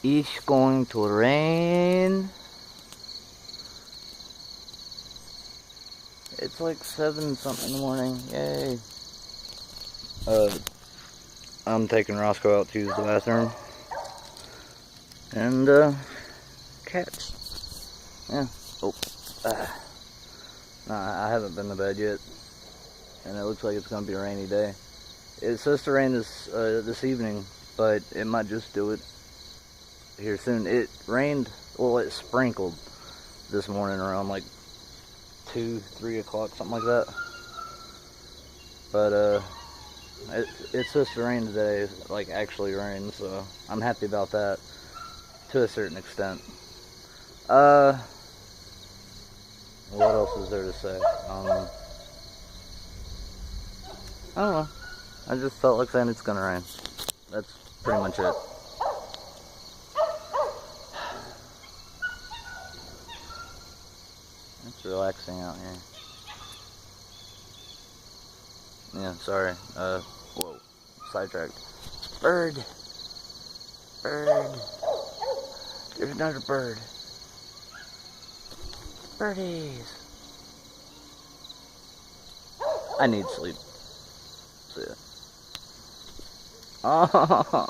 It's going to rain. It's like 7 something in the morning. Yay. I'm taking Roscoe out to use the bathroom. And, cats. Yeah. Oh. Nah, I haven't been to bed yet. And it looks like it's gonna be a rainy day. It's supposed to rain this evening, but it might just do it here soon. It rained, well, it sprinkled this morning around like 2, 3 o'clock, something like that. But, it's supposed to rain today, like actually rain, so I'm happy about that to a certain extent. What else is there to say? I don't know. I just felt like saying it's gonna rain. That's pretty much it. It's relaxing out here. Yeah, sorry. Whoa. Sidetracked. Bird! Bird! There's another bird. Birdies! I need sleep. See ya. Oh!